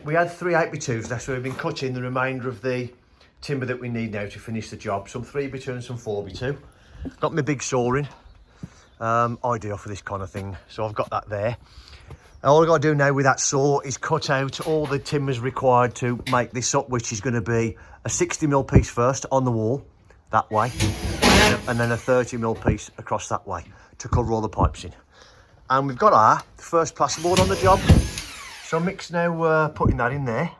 we had 3 8x2s left, so we've been cutting the remainder of the timber that we need now to finish the job. Some 3x2 and some 4x2. Got my big saw in, ideal for this kind of thing. So I've got that there. And all I've got to do now with that saw is cut out all the timbers required to make this up, which is going to be a 60mm piece first on the wall, that way, and then a 30mm piece across that way to cover all the pipes in. And we've got our first plasterboard on the job. So Mick's now putting that in there.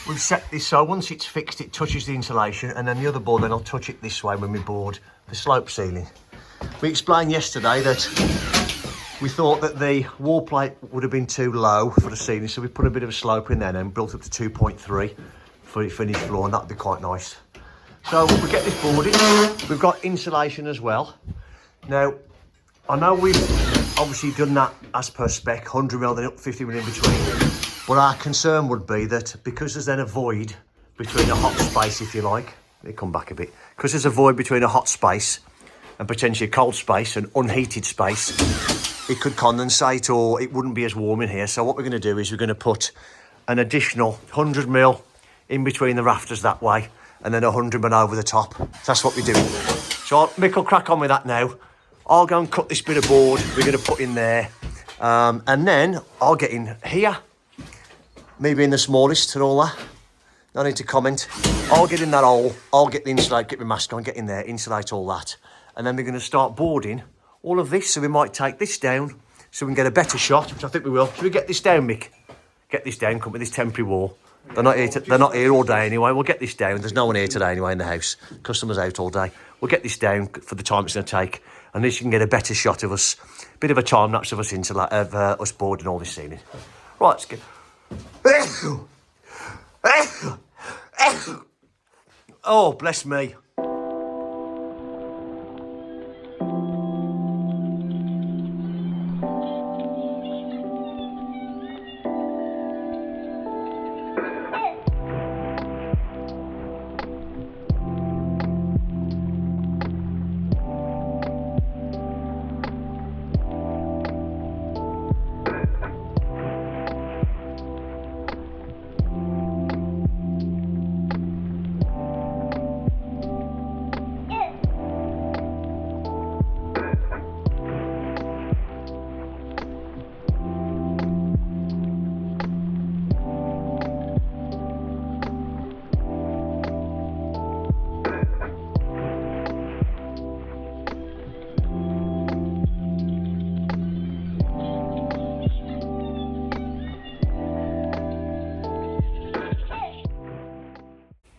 We've set this so once it's fixed, it touches the insulation, and then the other board, then I'll touch it this way when we board the slope ceiling. We explained yesterday that we thought that the wall plate would have been too low for the ceiling, so we put a bit of a slope in there and built up to 2.3 for the finished floor, and that'd be quite nice. So we get this boarded. We've got insulation as well. Now, I know we've obviously done that as per spec, 100mm then up 50mm in between. But our concern would be that because there's then a void between a hot space, if you like, let me come back a bit, because there's a void between a hot space and potentially a cold space, an unheated space, it could condensate or it wouldn't be as warm in here. So what we're going to do is we're going to put an additional 100mm in between the rafters that way, and then 100mm over the top. That's what we're doing. So Mick will crack on with that now. I'll go and cut this bit of board we're going to put in there, and then I'll get in here. Me being the smallest and all that, no need to comment. I'll get in that hole, I'll get the insulate, get my mask on, get in there, insulate all that. And then we're going to start boarding all of this. So we might take this down so we can get a better shot, which I think we will. Should we get this down, Mick? Get this down, come with this temporary wall. They're not here all day anyway. We'll get this down. There's no one here today anyway in the house. Customers out all day. We'll get this down for the time it's going to take. And at least you can get a better shot of us. Bit of a time lapse of us us boarding all this ceiling. Right, let's get... Oh, bless me.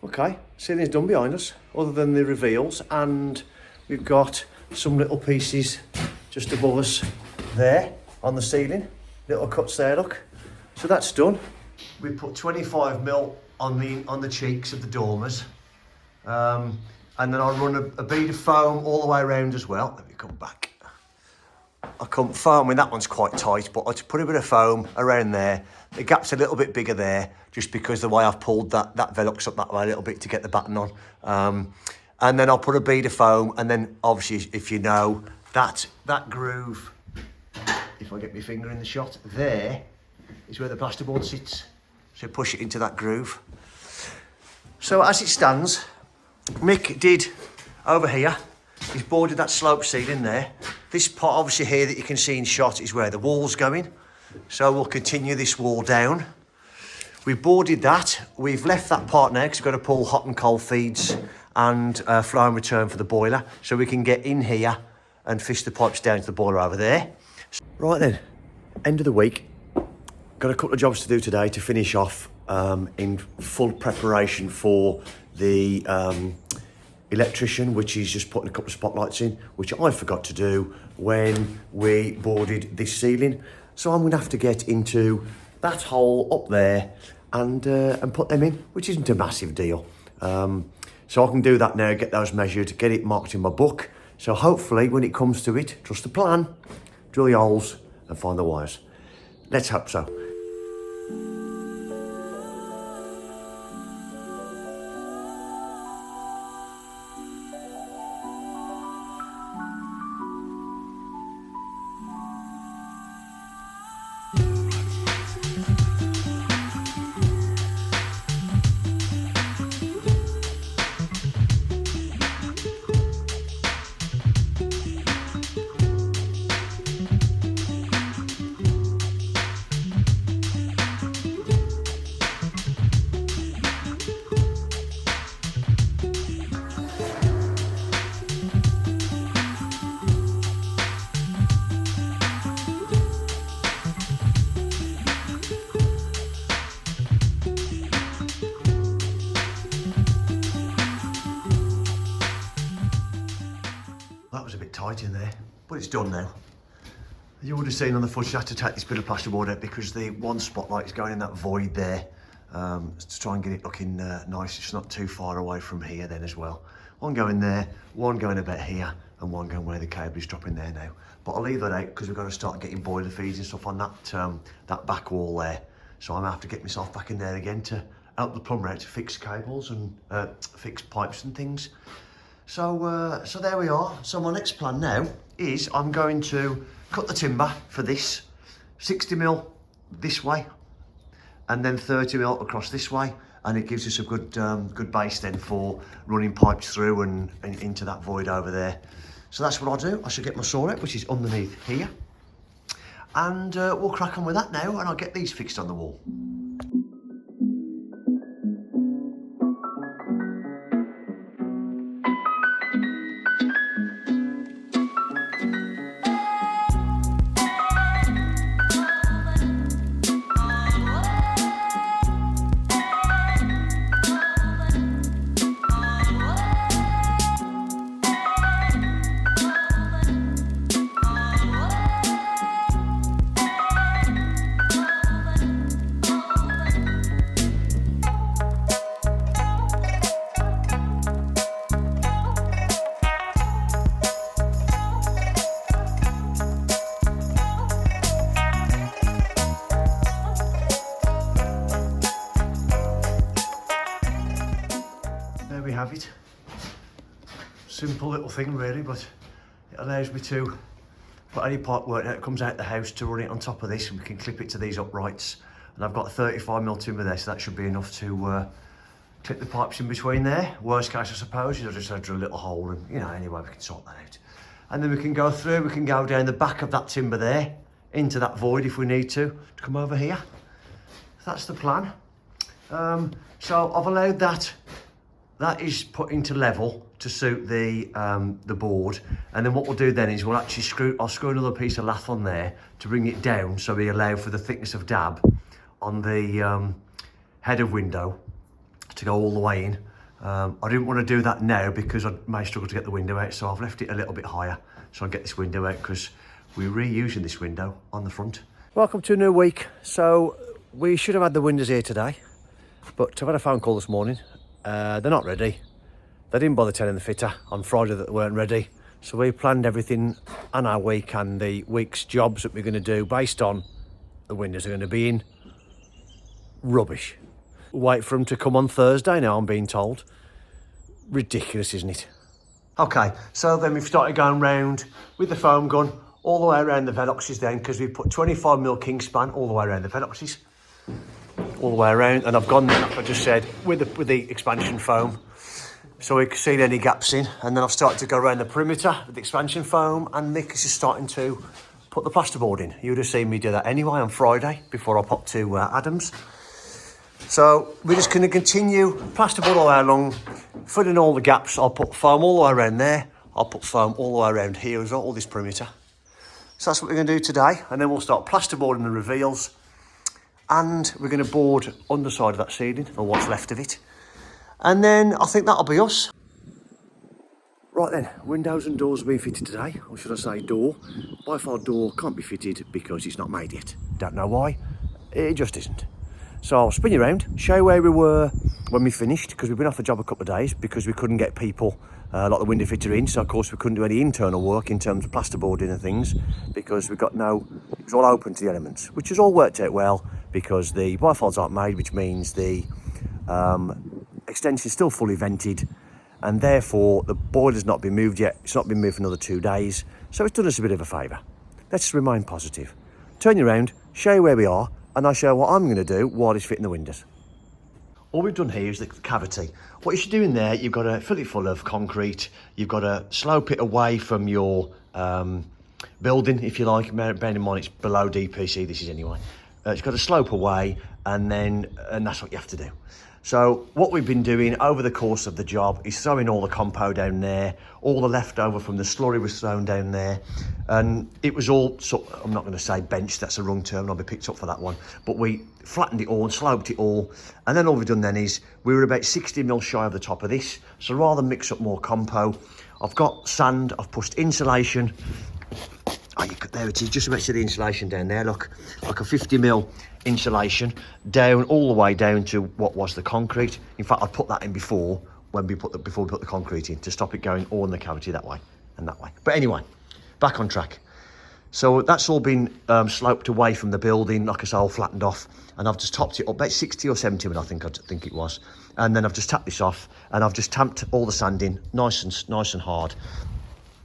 Okay, ceiling's done behind us, other than the reveals, and we've got some little pieces just above us there on the ceiling, little cuts there, look. So that's done. We put 25mm on the cheeks of the dormers, and then I'll run a bead of foam all the way around as well. Let me come back. I can't foam, I mean that one's quite tight, but I just put a bit of foam around there. The gap's a little bit bigger there, just because the way I've pulled that Velux up that way a little bit to get the batten on. And then I'll put a bead of foam, and then obviously, if you know, that groove, if I get my finger in the shot, there is where the plasterboard sits. So push it into that groove. So as it stands, Mick did over here, he's boarded that slope ceiling there. This part obviously here that you can see in shot is where the wall's going. So we'll continue this wall down. We've boarded that. We've left that part now because we've got to pull hot and cold feeds and flow and return for the boiler. So we can get in here and fish the pipes down to the boiler over there. Right then, end of the week. Got a couple of jobs to do today to finish off in full preparation for the electrician, which is just putting a couple of spotlights in, which I forgot to do when we boarded this ceiling. So I'm gonna have to get into that hole up there and put them in, which isn't a massive deal. So I can do that now, get those measured, get it marked in my book. So hopefully when it comes to it, trust the plan, drill the holes and find the wires. Let's hope so. tight in there, but it's done now. You would have seen on the footage I had to take this bit of plasterboard out because the one spotlight is going in that void there to try and get it looking nice. It's not too far away from here then as well. One going there, one going about here, and one going where the cable is dropping there now. But I'll leave that out because we've got to start getting boiler feeds and stuff on that back wall there. So I'm gonna have to get myself back in there again to help the plumber out to fix cables and fix pipes and things. So there we are. So my next plan now is I'm going to cut the timber for this, 60mm this way, and then 30mm across this way, and it gives us a good base then for running pipes through and into that void over there. So that's what I'll do. I should get my saw out, which is underneath here, and we'll crack on with that now, and I'll get these fixed on the wall. Have it. Simple little thing really, but it allows me to put any pipe work that comes out the house to run it on top of this, and we can clip it to ththese uprights. And I've got 35mm timber there, so that should be enough to clip the pipes in between there. Worst case, I suppose, is I'll just drill a little hole, and anyway, we can sort that out. And then we can go through, we can go down the back of that timber there into that void if we need to come over here. That's the plan. So I've allowed that is put into level to suit the board, and then what we'll do then is we'll actually I'll screw another piece of lath on there to bring it down so we allow for the thickness of dab on the head of window to go all the way in. I didn't want to do that now because I may struggle to get the window out, so I've left it a little bit higher so I'll get this window out because we're reusing this window on the front. Welcome to a new week. So we should have had the windows here today, but I've had a phone call this morning. They're not ready. They didn't bother telling the fitter on Friday that they weren't ready. So we planned everything on our week and the week's jobs that we're going to do based on the windows are going to be in. Rubbish. Wait for them to come on Thursday now, I'm being told. Ridiculous, isn't it? Okay, so then we've started going round with the foam gun all the way around the veloxes then, because we've put 25mm Kingspan all the way around the veloxes. All the way around, and I've gone there, like I just said, with the expansion foam, so we can see any gaps in. And then I've started to go around the perimeter with the expansion foam, and Mick is just starting to put the plasterboard in. You would have seen me do that anyway on Friday before I popped to Adams. So we're just going to continue plasterboard all the way along, fill in all the gaps. I'll put foam all the way around there. I'll put foam all the way around here as well, all this perimeter. So that's what we're going to do today, and then we'll start plasterboarding the reveals. And we're going to board underside of that ceiling, or what's left of it. And then I think that'll be us. Right then, windows and doors have been fitted today, or should I say door. By far door can't be fitted because it's not made yet. Don't know why, it just isn't. So I'll spin you around, show you where we were when we finished, because we've been off the job a couple of days because we couldn't get people like the window fitter in. So of course we couldn't do any internal work in terms of plasterboarding and things because we got it was all open to the elements, which has all worked out well because the bifolds aren't made, which means the extension is still fully vented, and therefore the boiler's not been moved yet. It's not been moved for another 2 days, so it's done us a bit of a favour. Let's remain positive. Turn you around, show you where we are, and I'll show you what I'm going to do while it's fitting the windows. All we've done here is the cavity. What you should do in there, you've got to fill it full of concrete. You've got to slope it away from your building, if you like. Bearing in mind it's below DPC, this is anyway. It's got to slope away, and that's what you have to do. So what we've been doing over the course of the job is throwing all the compo down there, all the leftover from the slurry was thrown down there, and it was all, I'm not going to say benched, that's the wrong term, and I'll be picked up for that one, but we flattened it all and sloped it all, and then all we've done then is we were about 60mm shy of the top of this, so rather than mix up more compo, I've got sand, I've pushed insulation. Oh, there it is, just about to see the insulation down there, look. Like a 50mm insulation down, all the way down to what was the concrete. In fact, I put that in before we put the concrete in, to stop it going all in the cavity that way and that way. But anyway, back on track. So that's all been sloped away from the building, like I say, all flattened off. And I've just topped it up, about 60 or 70 I think it was. And then I've just tapped this off, and I've just tamped all the sand in, nice and hard.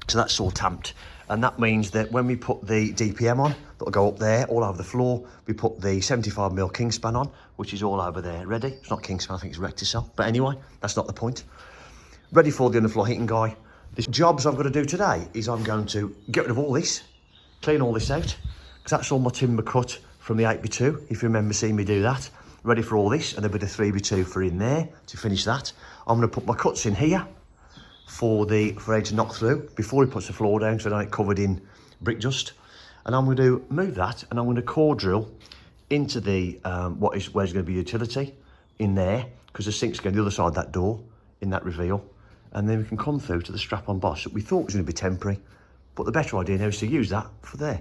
So that's all tamped. And that means that when we put the DPM on, that'll go up there, all over the floor. We put the 75mm Kingspan on, which is all over there, ready. It's not Kingspan, I think it's Recticel. But anyway, that's not the point. Ready for the underfloor heating guy. The jobs I've got to do today is I'm going to get rid of all this, clean all this out, because that's all my timber cut from the 8x2, if you remember seeing me do that. Ready for all this, and a bit of 3x2 for in there to finish that. I'm going to put my cuts in here for Ed to knock through before he puts the floor down, so I don't get covered in brick dust. And I'm going to move that, and I'm going to core drill into the where's going to be utility in there, because the sink's going the other side of that door in that reveal, and then we can come through to the strap-on boss that we thought was going to be temporary, but the better idea now is to use that for there.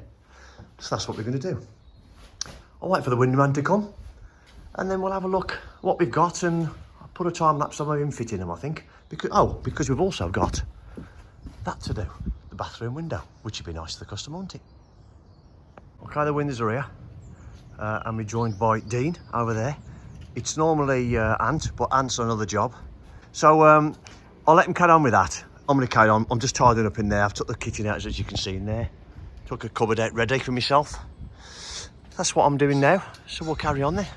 So that's what we're going to do. I'll wait for the windman to come, and then we'll have a look what we've got, and I'll put a time lapse on him fitting them, I think, because we've also got that to do, the bathroom window, which would be nice to the customer, wouldn't it? Okay, the windows are here, and we're joined by Dean over there. It's normally Ant, but Ant's on another job. So I'll let him carry on with that. I'm going to carry on. I'm just tidying up in there. I've took the kitchen out, as you can see in there. Took a cupboard out ready for myself. That's what I'm doing now, so we'll carry on there.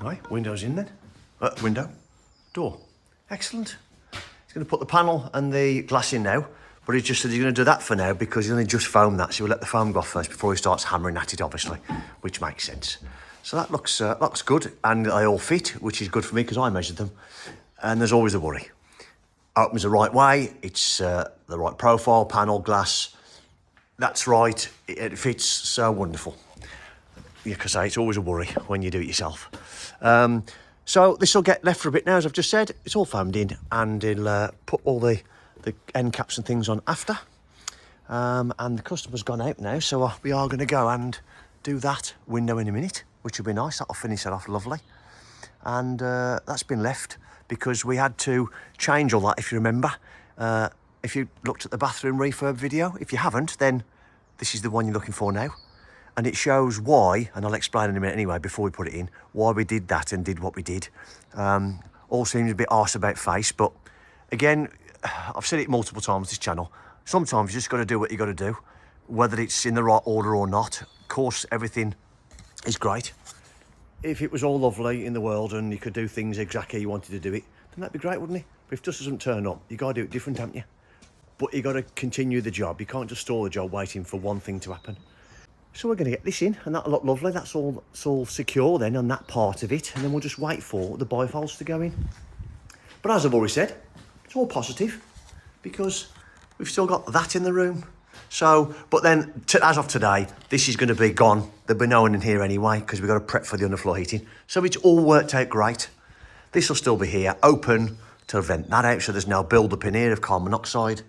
Right, windows in then. Window, door. Excellent. He's going to put the panel and the glass in now, but he just said he's going to do that for now because he's only just foamed that, so he'll let the foam go off first before he starts hammering at it, obviously, which makes sense. So that looks good, and they all fit, which is good for me because I measured them. And there's always a worry. Opens the right way, it's the right profile, panel, glass. That's right, it fits so wonderful. You can say it's always a worry when you do it yourself. So this will get left for a bit now, as I've just said. It's all foamed in, and he'll put all the end caps and things on after. And the customer's gone out now, so we are going to go and do that window in a minute, which will be nice. That'll finish it off lovely. And that's been left because we had to change all that, if you remember. If you looked at the bathroom refurb video, if you haven't, then this is the one you're looking for now. And it shows why, and I'll explain in a minute anyway, before we put it in, why we did that and did what we did. All seems a bit arse about face, but again, I've said it multiple times, this channel, sometimes you just got to do what you got to do, whether it's in the right order or not. Of course, everything is great. If it was all lovely in the world and you could do things exactly how you wanted to do it, then that'd be great, wouldn't it? But if dust doesn't turn up, you got to do it different, haven't you? But you got to continue the job. You can't just stall the job waiting for one thing to happen. So we're going to get this in, and that'll look lovely. That's all secure then on that part of it, and then we'll just wait for the bifolds to go in. But as I've already said, it's all positive because we've still got that in the room. So, but then as of today, this is going to be gone. There'll be no one in here anyway because we've got to prep for the underfloor heating. So it's all worked out great. This will still be here, open to vent that out, so there's no build-up in here of carbon monoxide.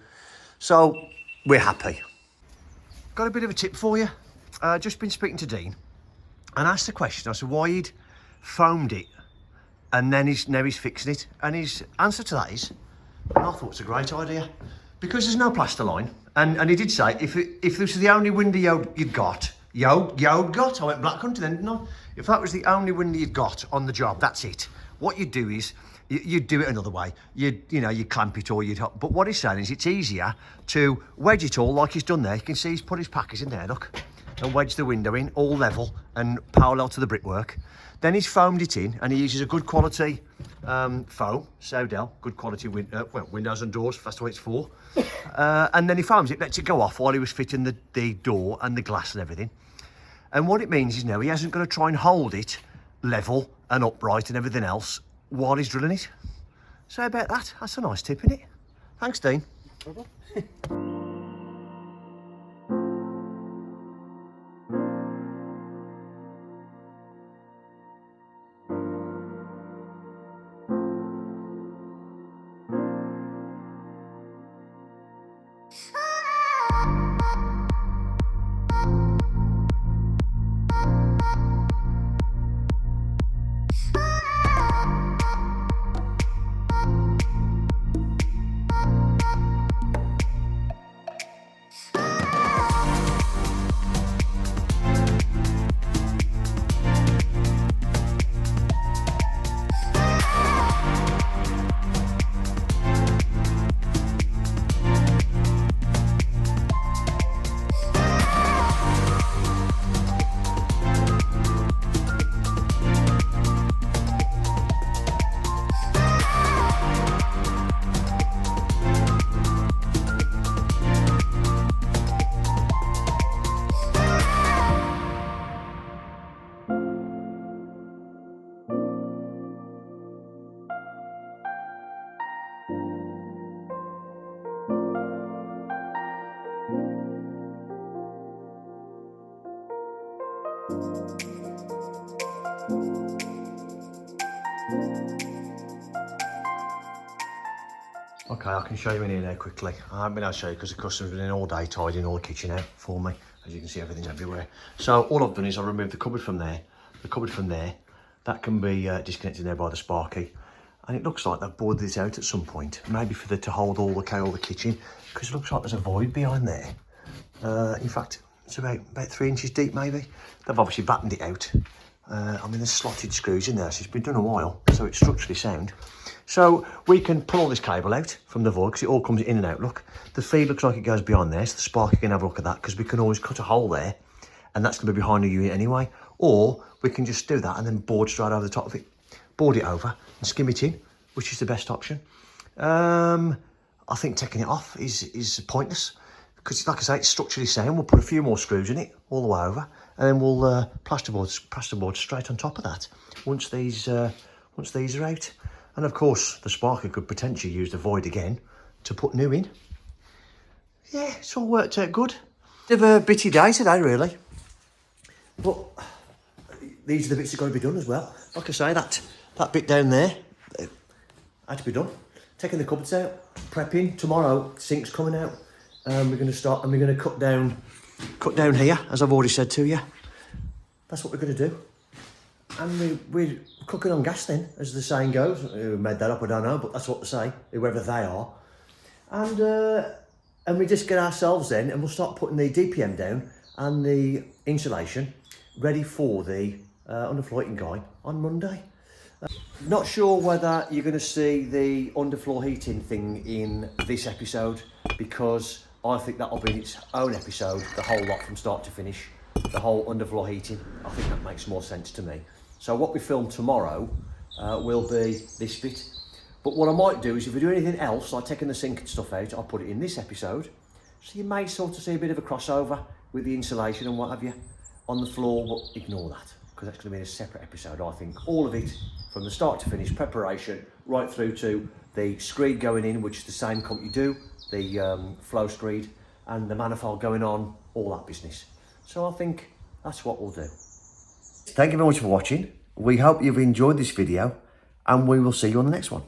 So we're happy. Got a bit of a tip for you. Just been speaking to Dean and asked the question. I said why he'd foamed it and then now he's fixing it, and his answer to that is, and I thought it's a great idea, because there's no plaster line, and he did say if this was the only window you'd got, I went black hunting then, didn't I? If that was the only window you'd got on the job, that's it. What you'd do is you'd do it another way. You'd clamp it, or but what he's saying is it's easier to wedge it all like he's done there. You can see he's put his packers in there, look. And wedge the window in, all level and parallel to the brickwork. Then he's foamed it in, and he uses a good quality foam, Soudel, good quality windows and doors, that's what it's for. And then he foams it, lets it go off while he was fitting the door and the glass and everything. And what it means is now he hasn't got to try and hold it level and upright and everything else while he's drilling it. So how about that? That's a nice tip, isn't it? Thanks, Dean. Okay, I can show you in here now quickly. I haven't been able to show you because the customer's been in all day tidying all the kitchen out for me. As you can see, everything's everywhere. So all I've done is I've removed the cupboard from there, the cupboard from there. That can be disconnected there by the sparky. And it looks like they've bored this out at some point, maybe for to hold all the kitchen, because it looks like there's a void behind there. In fact, it's about 3 inches deep maybe. They've obviously battened it out. I mean, there's slotted screws in there, so it's been done a while, so it's structurally sound. So we can pull all this cable out from the void, because it all comes in and out. Look, the feed looks like it goes beyond there, so the sparky can have a look at that, because we can always cut a hole there, and that's going to be behind the unit anyway. Or we can just do that and then board straight over the top of it, board it over and skim it in, which is the best option. I think taking it off is pointless, because like I say, it's structurally sound. We'll put a few more screws in it all the way over, and then we'll plasterboard straight on top of that once these are out. And of course, the sparker could potentially use the void again to put new in. Yeah, it's all worked out good. Bit of a bitty day today, really. But these are the bits that got to be done as well. Like I say, that bit down there had to be done. Taking the cupboards out, prepping. Tomorrow, sink's coming out. We're going to start, and we're going to cut down here, as I've already said to you. That's what we're going to do. And we're cooking on gas then, as the saying goes. Who made that up, I don't know, but that's what they say, whoever they are. And we just get ourselves then, and we'll start putting the DPM down and the insulation ready for the underfloor heating guy on Monday. Not sure whether you're going to see the underfloor heating thing in this episode, because I think that'll be its own episode, the whole lot from start to finish, the whole underfloor heating. I think that makes more sense to me. So what we film tomorrow will be this bit. But what I might do is, if we do anything else, like taking the sink and stuff out, I'll put it in this episode. So you may sort of see a bit of a crossover with the insulation and what have you on the floor, but ignore that, because that's going to be a separate episode, I think. All of it from the start to finish, preparation, right through to the screed going in, which is the same company do, the flow screed, and the manifold going on, all that business. So I think that's what we'll do. Thank you very much for watching. We hope you've enjoyed this video, and we will see you on the next one.